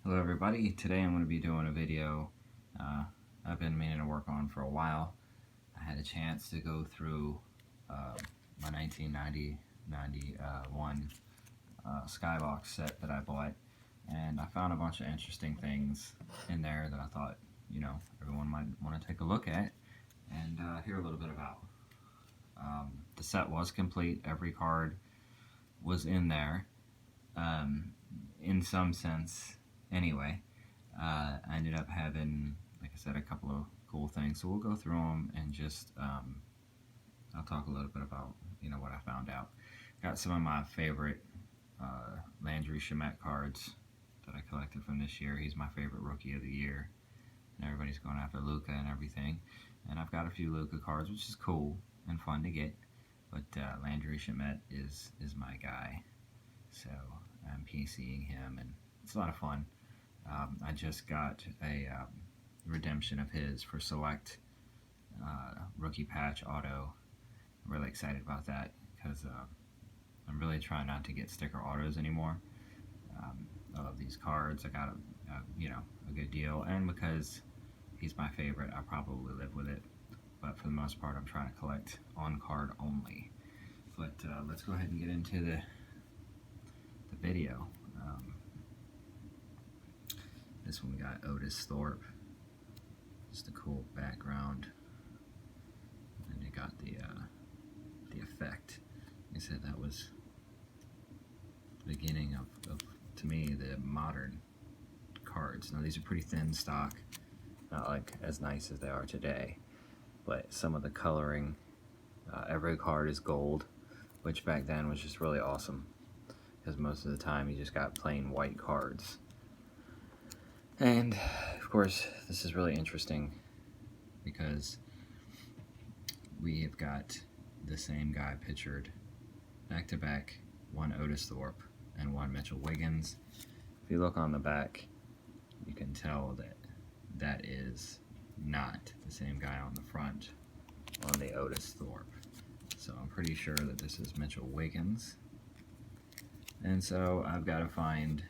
Hello everybody, today I'm going to be doing a video I've been meaning to work on for a while. I had a chance to go through my 1991 Skybox set that I bought, and I found a bunch of interesting things in there that I thought, everyone might want to take a look at and hear a little bit about. The set was complete, every card was in there, in some sense. Anyway, I ended up having, like I said, a couple of cool things. So we'll go through them and just, I'll talk a little bit about, what I found out. Got some of my favorite Landry Shamet cards that I collected from this year. He's my favorite rookie of the year. And everybody's going after Luka and everything. And I've got a few Luka cards, which is cool and fun to get. But Landry Shamet is my guy. So I'm PCing him, and it's a lot of fun. I just got a redemption of his for select rookie patch auto. I'm really excited about that because I'm really trying not to get sticker autos anymore. I love these cards. I got a good deal, and because he's my favorite, I probably live with it. But for the most part, I'm trying to collect on card only. But let's go ahead and get into the video. This one we got Otis Thorpe, just a cool background, and you got the effect. Like I said, that was the beginning of to me, the modern cards. Now these are pretty thin stock, not like as nice as they are today, but some of the coloring, every card is gold, which back then was just really awesome, because most of the time you just got plain white cards. And of course, this is really interesting because we have got the same guy pictured back to back, one Otis Thorpe and one Mitchell Wiggins. If you look on the back, you can tell that that is not the same guy on the front on the Otis Thorpe. So I'm pretty sure that this is Mitchell Wiggins. And so I've got to find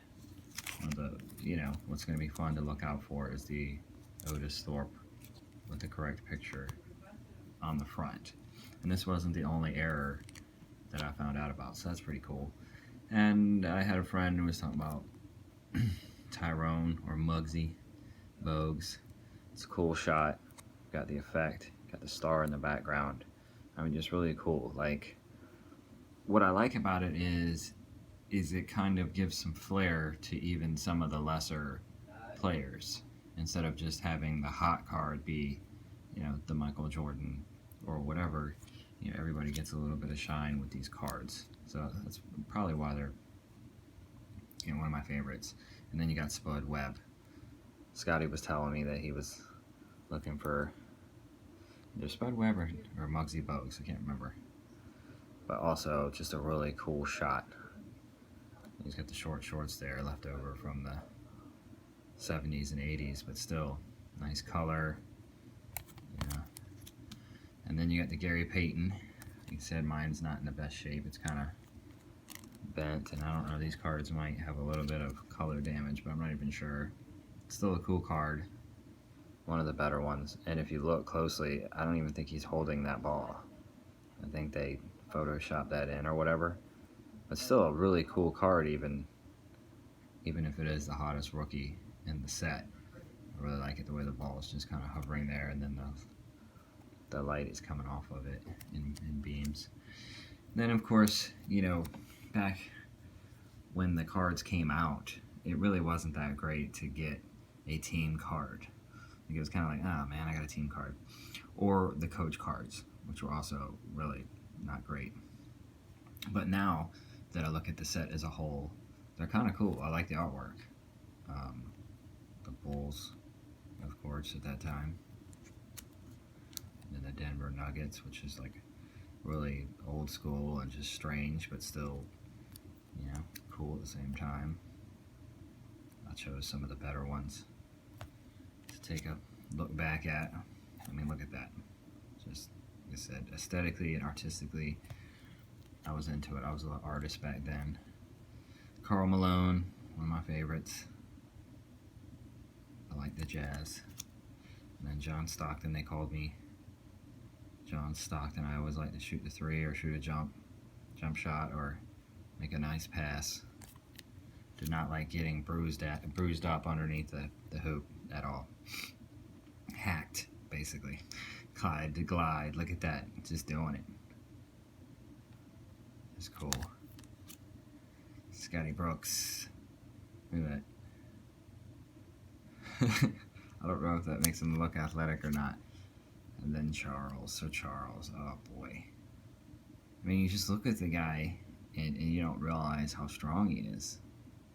what's going to be fun to look out for is the Otis Thorpe with the correct picture on the front. And this wasn't the only error that I found out about, so that's pretty cool. And I had a friend who was talking about Tyrone or Muggsy Bogues. It's a cool shot. Got the effect, got the star in the background. I mean, just really cool. Like, what I like about it is it kind of gives some flair to even some of the lesser players, instead of just having the hot card be, the Michael Jordan or whatever. Everybody gets a little bit of shine with these cards. So that's probably why they're one of my favorites. And then you got Spud Webb. Scotty was telling me that he was looking for either Spud Webb or Muggsy Bogues, I can't remember. But also just a really cool shot. He's got the short shorts there left over from the 70s and 80s, but still nice color. And then you got the Gary Payton. Like I said, mine's not in the best shape. It's kind of bent, and I don't know, these cards might have a little bit of color damage, but I'm not even sure. It's still a cool card. One of the better ones. And if you look closely, I don't even think he's holding that ball. I think they photoshopped that in or whatever. But still a really cool card, even if it is the hottest rookie in the set. I really like it the way the ball is just kind of hovering there, and then the light is coming off of it in beams. Then of course, back when the cards came out, it really wasn't that great to get a team card. It was kind of like, oh man, I got a team card. Or the coach cards, which were also really not great. But now that I look at the set as a whole, they're kind of cool. I like the artwork. The Bulls, of course, at that time. And the Denver Nuggets, which is like really old school and just strange, but still, cool at the same time. I chose some of the better ones to take a look back at. I mean, look at that. Just, like I said, aesthetically and artistically, I was into it. I was an artist back then. Karl Malone, one of my favorites. I like the Jazz. And then John Stockton, they called me John Stockton. I always like to shoot the three or shoot a jump shot or make a nice pass. Did not like getting bruised up underneath the hoop at all. Hacked, basically. Glide to glide. Look at that. Just doing it. It's cool. Scotty Brooks. Look at that. I don't know if that makes him look athletic or not. And then Charles. So Charles. Oh boy. I mean, you just look at the guy and you don't realize how strong he is.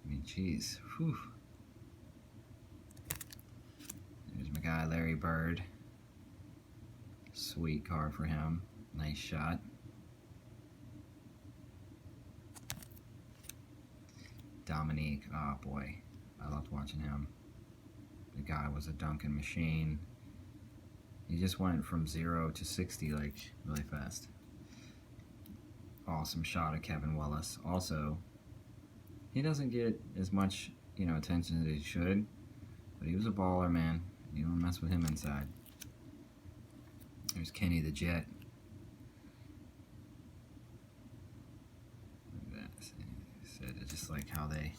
I mean, jeez. Whew. There's my guy, Larry Bird. Sweet card for him. Nice shot. Dominique. Oh boy. I loved watching him. The guy was a dunking machine. He just went from 0 to 60 like really fast. Awesome shot of Kevin Willis. Also, he doesn't get as much, attention as he should, but he was a baller, man. You don't mess with him inside. There's Kenny the Jet. Look at that. Said it's just like how they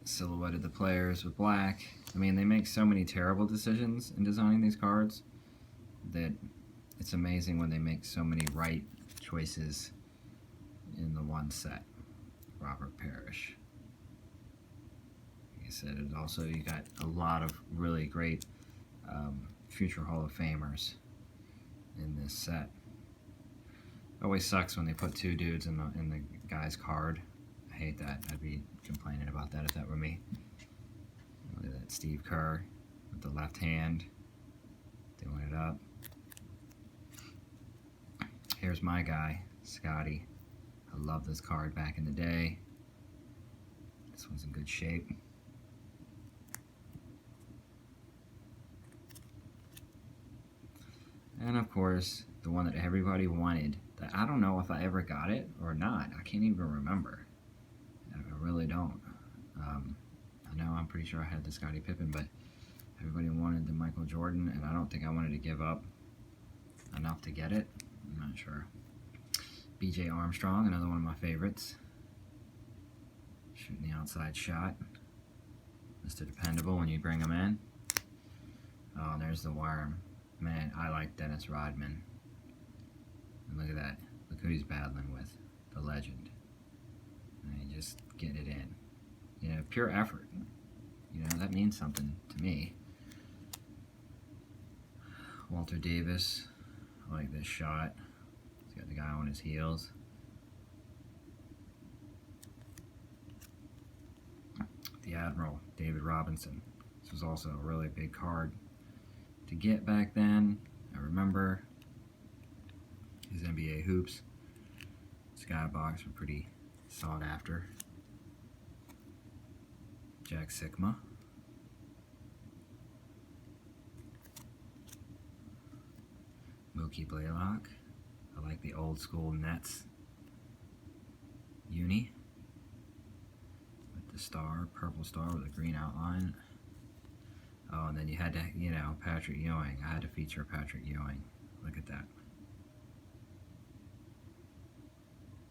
silhouetted the players with black. I mean, they make so many terrible decisions in designing these cards that it's amazing when they make so many right choices in the one set. Robert Parrish. Like I said, it also, you got a lot of really great future Hall of Famers in this set. It always sucks when they put two dudes in the guy's card. I hate that. I'd be complaining about that if that were me. Look at that, Steve Kerr with the left hand doing it up. Here's my guy, Scotty. I love this card back in the day. This one's in good shape. And of course, the one that everybody wanted, that I don't know if I ever got it or not. I can't even remember. I really don't. I know I'm pretty sure I had the Scottie Pippen, but everybody wanted the Michael Jordan, and I don't think I wanted to give up enough to get it. I'm not sure. B.J. Armstrong, another one of my favorites. Shooting the outside shot. Mr. Dependable when you bring him in. Oh, and there's the worm. Man, I like Dennis Rodman. And look at that. Look who he's battling with. The legend. And he just getting it in. Pure effort. That means something to me. Walter Davis. I like this shot. He's got the guy on his heels. The Admiral, David Robinson. This was also a really big card to get back then. I remember his NBA hoops. Skybox were pretty sought after. Jack Sikma. Mookie Blaylock. I like the old school Nets uni with the star, purple star with a green outline. Oh, and then you had to, Patrick Ewing. I had to feature Patrick Ewing. Look at that.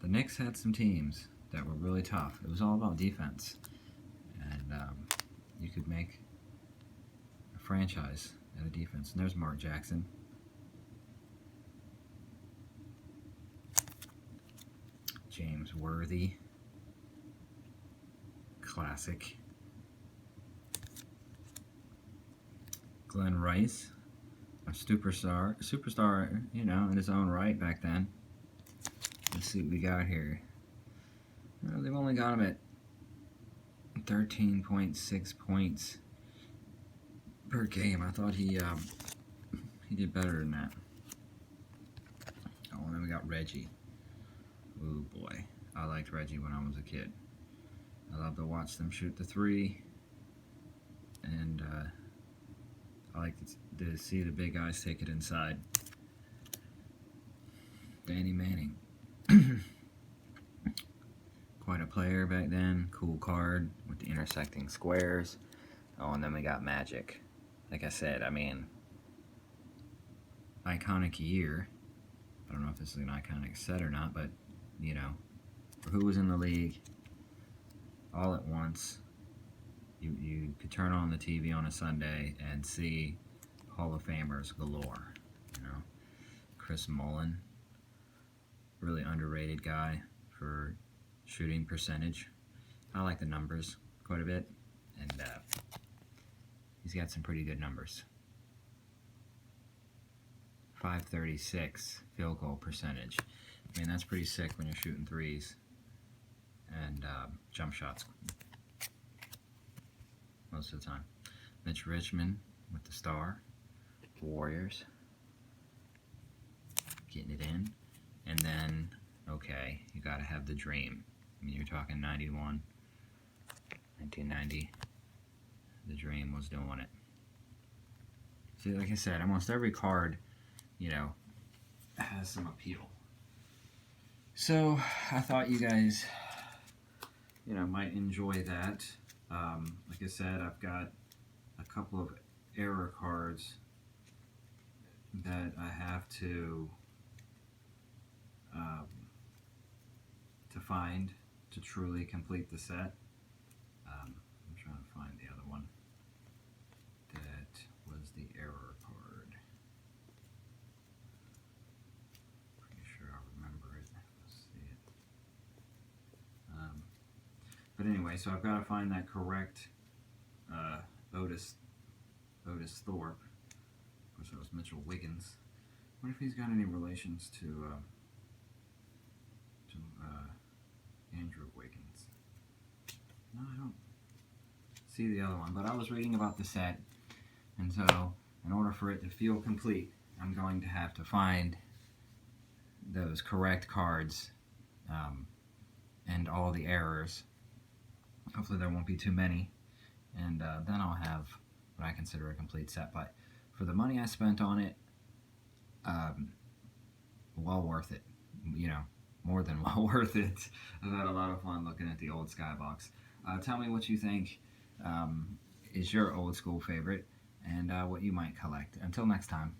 The Knicks had some teams that were really tough. It was all about defense. And you could make a franchise out of defense. And there's Mark Jackson. James Worthy. Classic. Glenn Rice, a superstar, in his own right back then. Let's see what we got here. They've only got him at 13.6 points per game. I thought he did better than that. Oh, and then we got Reggie. Oh boy, I liked Reggie when I was a kid. I love to watch them shoot the three, and I like to see the big guys take it inside. Danny Manning. Quite a player back then. Cool card with the intersecting squares. Oh, and then we got Magic. Like I said, I mean, iconic year. I don't know if this is an iconic set or not, but, you know, for who was in the league all at once, you could turn on the TV on a Sunday and see Hall of Famers galore. You know, Chris Mullin, really underrated guy for shooting percentage. I like the numbers quite a bit, and he's got some pretty good numbers. 536 field goal percentage. I mean, that's pretty sick when you're shooting threes and jump shots most of the time. Mitch Richmond with the star. Warriors. Getting it in. And then, okay, you got to have the dream. I mean, you're talking 91, 1990. The dream was doing it. See, like I said, almost every card, you know, has some appeal. So I thought you guys, you know, might enjoy that. Like I said, I've got a couple of error cards that I have to find to truly complete the set. I'm trying to find the other one that was the error card. Pretty sure I'll remember it. Let's see it. But anyway, so I've got to find that correct Otis Thorpe. Of course, that was Mitchell Wiggins. I wonder if he's got any relations to Andrew Wiggins. No, I don't see the other one, but I was reading about the set, and so in order for it to feel complete, I'm going to have to find those correct cards and all the errors. Hopefully there won't be too many, and then I'll have what I consider a complete set. But for the money I spent on it, well worth it, you know, more than well worth it. I've had a lot of fun looking at the old Skybox. Tell me what you think is your old school favorite and what you might collect. Until next time.